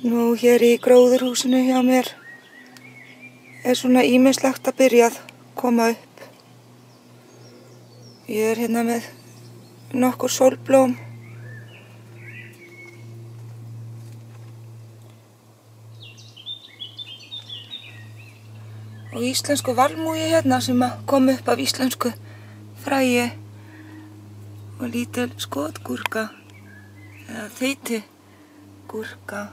Nú hér í gróðurhúsinu hjá mér svona ýmislegt að byrja að koma upp. Ég hérna með nokkur sólblóm. Og íslensku valmúgi hérna sem að kom upp af íslensku fræi og lítil skotgúrka eða þeytigúrka.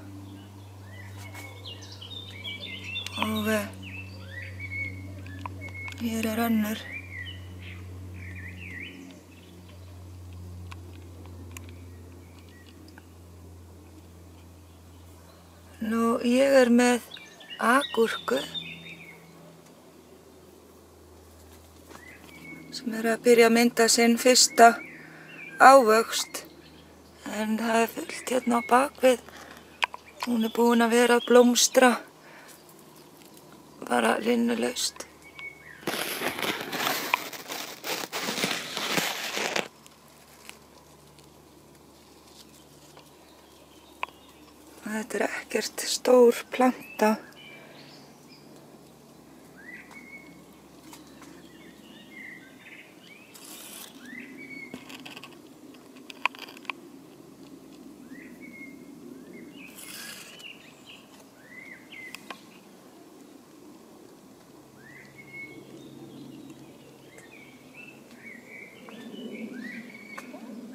Og hér önnur. Nú, ég með agúrku sem að byrja að mynda sinn fyrsta ávöxt. En það fullt hérna á bakvið. Hún búin að vera að blómstra bara linnulaust. Þetta ekkert stór planta.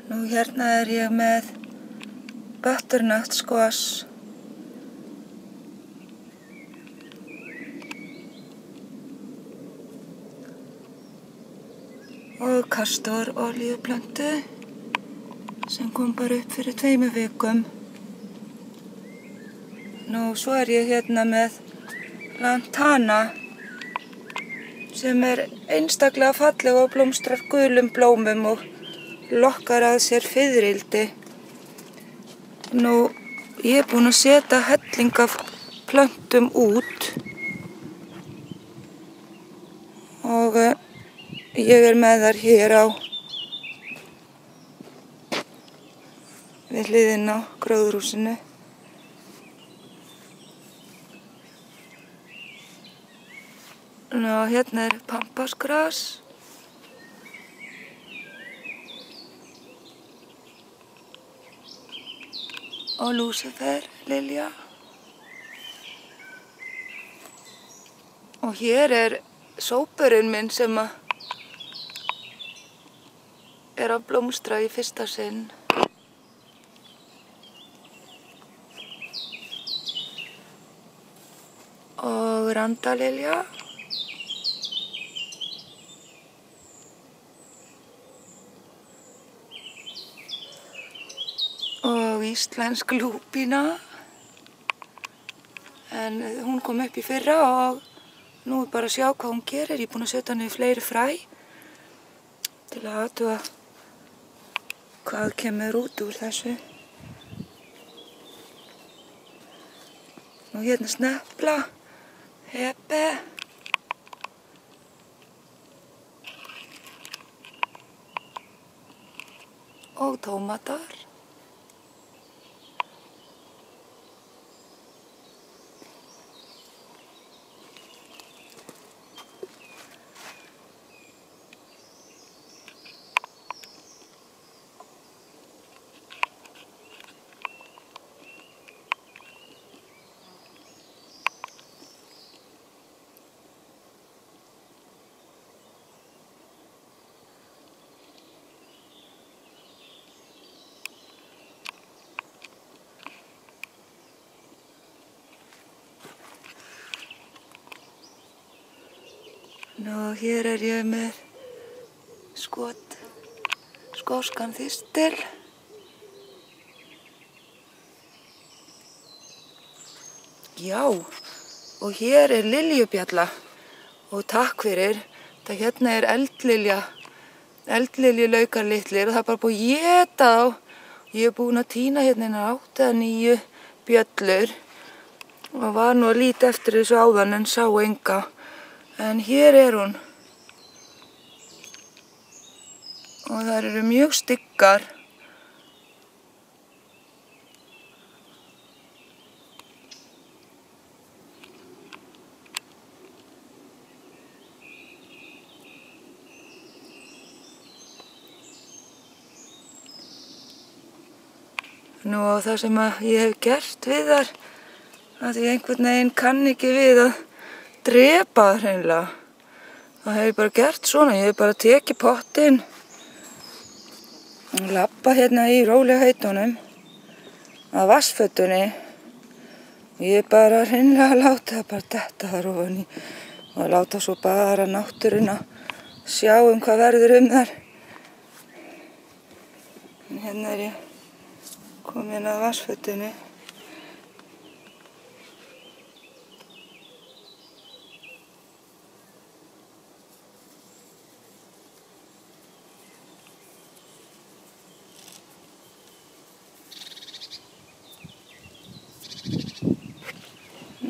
Nú hérna ég með butternut squash. Og kastorolíuplöntu sem kom bara upp fyrir 2 vikum. Nú svo ég hérna með lantana sem einstaklega falleg og blómstrar gulum blómum og lokkar að sér fiðrildi. Nú, ég búin að setja helling af plöntum út og ég með þar hér við hliðina á gróðurhúsinu. Nú, hérna pampasgras. Og lúsiferlilja. Og hér sópurinn minn sem að blómstra í fyrsta sinn. Og randalilja. Og íslensk lúpína. En hún kom upp í fyrra og nú bara að sjá hvað hún gerir. Ég búin að setja henni fleiri fræ til að athuga hvað kemur út úr þessu. Nú hérna snepla, hepe. Og tómatar. Nú, hér ég með skoskan þystil. Já, og hér liljubjalla og takk fyrir. Það hérna eldliljulaukar litlir og það bara búið að éta þá. Ég búin að tína hérna 8 eða 9 bjöllur og var nú að líta eftir þessu áðan en sá enga. En hér hún. Og þær mjög styggar. Nú og það sem ég hef gert við þar, að ég einhvern veginn kann ekki við að drepa það hreinlega. Það hef ég bara gert svona, ég hef bara tekið pottinn og labba hérna í rólegheitunum að vatnsfötunni og ég bara hreinlega láta það bara detta þar ofan í og láta svo bara náttúruna sjá hvað verður þar. En hérna ég komin að vatnsfötunni.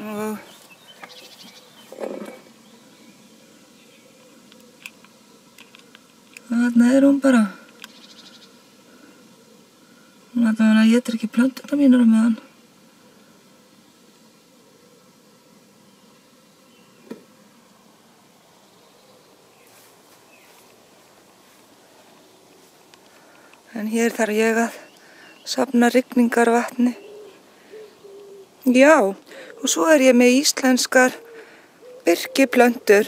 Og þarna hún bara. Hún étur ekki plöntuna mínar á meðan. En hér þarf ég að safna rigningarvatni. Já, og svo ég með íslenskar birkiplöntur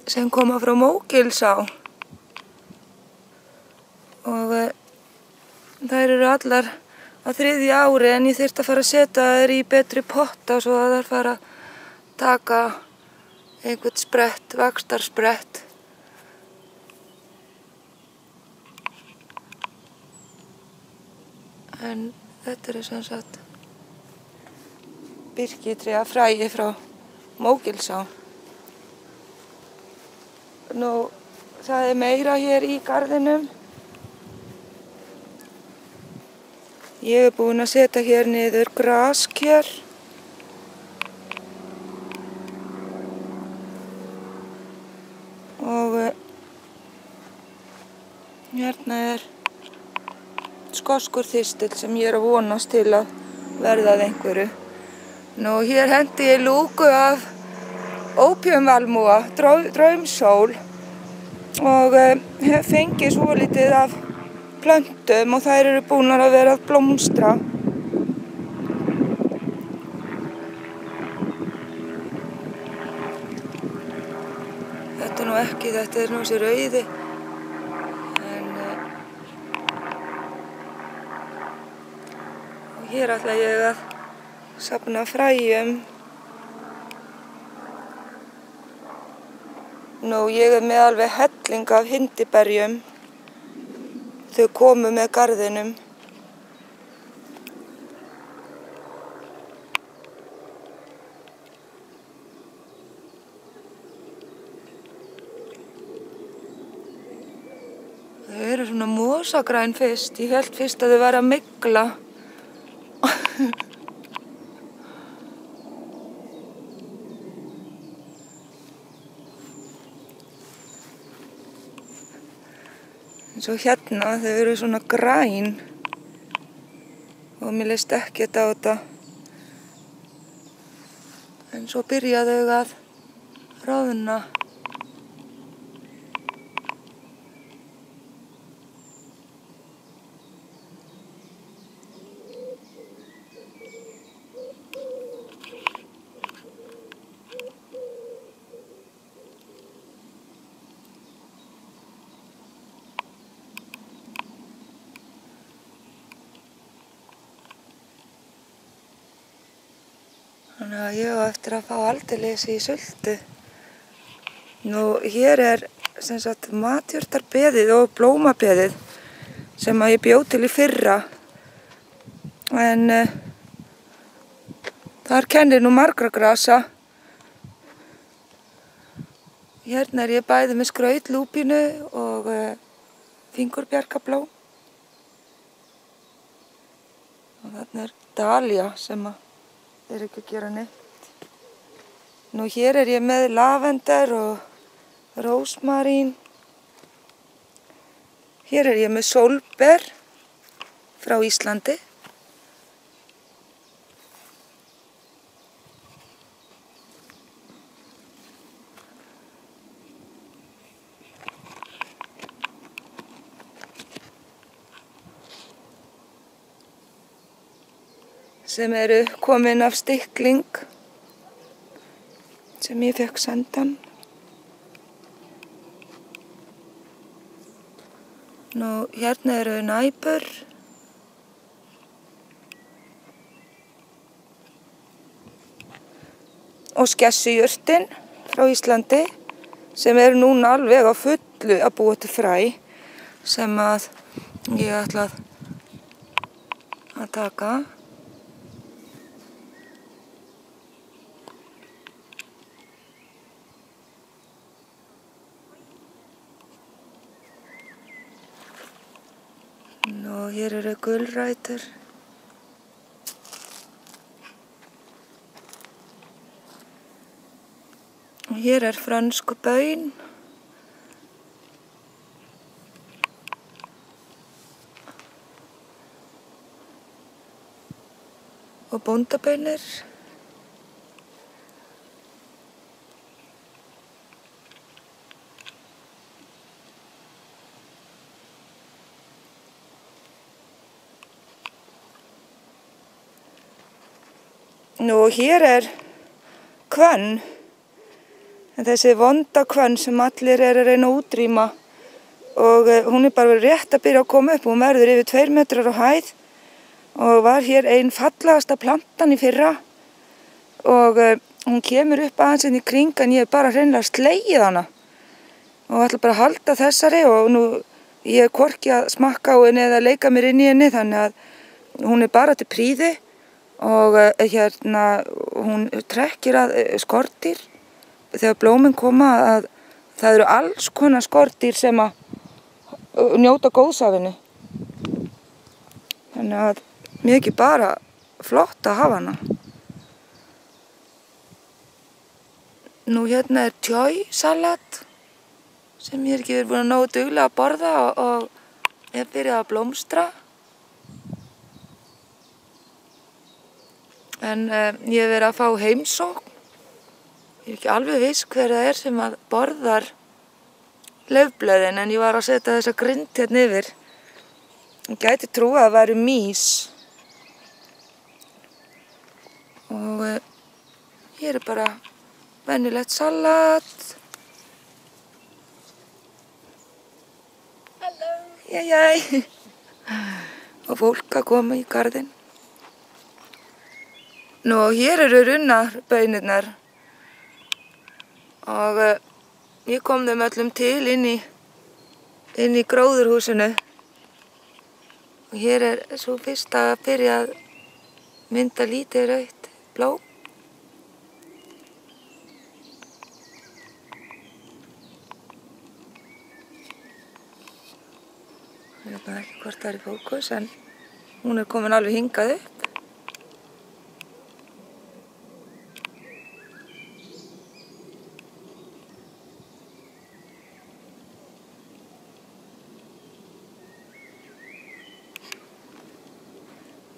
sem koma frá Mógilsá. Og þær eru allar á 3. ári en ég þyrfti að fara að setja þær í betri potta svo að þær fara að taka einhvern sprett, vaxtarsprett. En þetta sem sagt birkitrjafræi frá Mógilsá. Nú, það meira hér í garðinum. Ég búin að setja hér niður grasker. Og hérna skoskur þystill sem ég að vonast til að verða að einhverju. Nú, hér hendi ég lúku af ópíumvalmúa, draumsól og hef fengið svolítið af plöntum og þær eru búnar að vera að blómstra. Þetta nú ekki, þetta nú þessi rauði. Og hér ætla ég að safna fræjum. Nú, ég með alveg helling af hindiberjum. Þau komu með garðinum. Þau eru svona mosagræn fyrst. Ég held fyrst að þau væru að mygla. En svo hérna, þau eru svona græn og mér leist ekkert á þetta. En svo byrja þau að roðna. Þannig að ég á eftir að fá aldeilis í sultu. Nú, hér sem sagt matjurtarbeðið og blómabeðið sem að ég bjó til í fyrra. En þar kennir nú margra grasa. Hérna ég bæði með skrautlúpínu og fingurbjarkablóm. Og þarna dalía sem að ekki að gera neitt. Nú hér ég með lavender og rósmarín. Hér ég með sólber frá Íslandi. sem eru komin af stikling sem ég fekk sendan. Nú, hérna eru næpur. Og skessujurtin frá Íslandi sem eru núna alveg á fullu að búa til fræ sem að ég ætla að taka. Nú, hér eru gulrætur. Og hér er frönsku baun. Og bóndabaunir. Nú, hér er hvönn. En þessi vonda hvönn sem allir eru að reyna að útrýma og hún er bara rétt að byrja að koma upp. Hún verður yfir 2 metrar á hæð og var hér ein fallegasta plantan í fyrra og hún kemur upp aðeins inn í kring en ég hef bara hreinlega slegið hana og ætla bara að halda þessari og nú ég hef hvorki að smakka á henni eða leika mér inn í henni þannig að hún er bara til prýði og hérna hún trekkir að skordýr. Þegar blómin koma að það eru alls konar skordýr sem að njóta góðs af henni. Þannig að mér ekki bara flott að hafa hana. Nú hérna er tjói-salat sem ég ekki verið búin að nógu duglega að borða og ég byrjaði að blómstra. En ég hef verið að fá heimsókn. Ég ekki alveg viss hver það er sem að borðar laufblöðin en ég var að setja þessa grind hérna yfir. Ég gæti trúa að það væru mýs. Og hér er bara venjulegt salat. Halló. Jæjæ. Og fólk að koma í garðinn. Nú, hér eru runnabaunirnar. Og ég kom þeim öllum til inn í gróðurhúsinu. Og hér er svo fyrst að byrja að mynda lítið rautt blóm. Ég veit ekki hvort það er í fókus en hún er komin alveg hingað upp.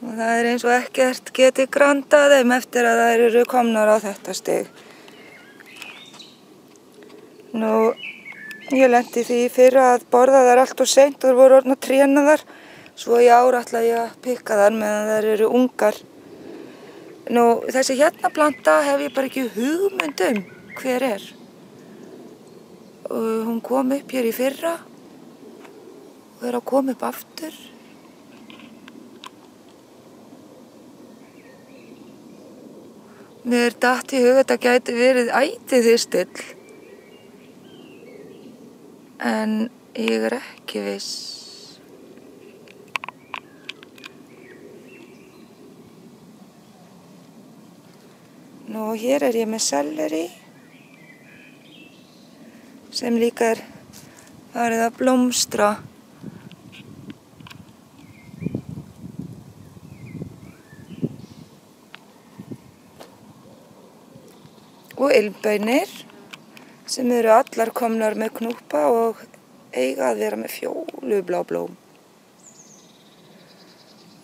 Og það er eins og ekkert geti grandað þeim eftir að þær eru komnar á þetta stig. Nú, ég lenti því fyrra að borða þær allt og seint og þær voru orðnar trénaðar. Svo í ár ætla ég að pikka þær meðan þær eru ungar. Nú, þessi hérna planta hef ég bara ekki hugmynd hver er. Og hún kom upp hér í fyrra og er að koma upp aftur. Mér datt í hug að þetta gæti verið ætiþystill. En ég er ekki viss. Nú, hér er ég með selleri sem líka er farið að blómstra. Og ilmbaunir sem eru allar komnar með knúpa og eiga að vera með fjólublá blóm.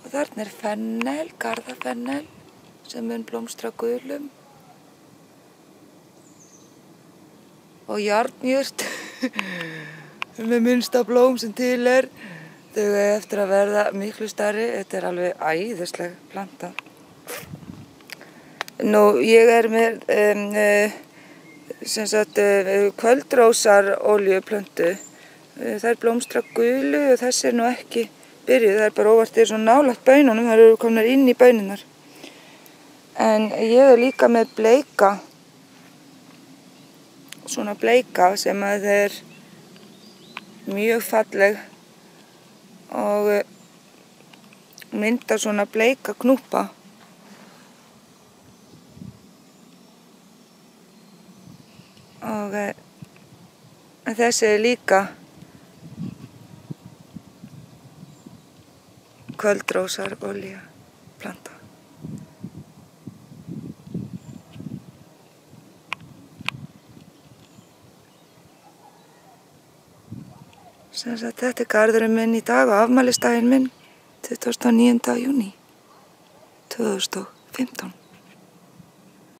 Og þarna er fennel, garðafennel sem mun blómstra gulum. Og jarnjurt með minnsta blóm sem til þau eftir að verða miklu stærri. Þetta er alveg æðisleg planta. Nú, ég er með kvöldrósar olíuplöntu. Þær blómstra gulu og þessi nú ekki byrjuð. Það bara óvart svo nálægt baununum, þær eru komnar inn í baununar. En ég er líka með bleika, svona bleika sem að mjög falleg og myndar svona bleika knúpa. Og þessi líka kvöldrósar olíuplanta. Þetta garðurinn minn í dag og afmælisdaginn minn 29. júní 2015.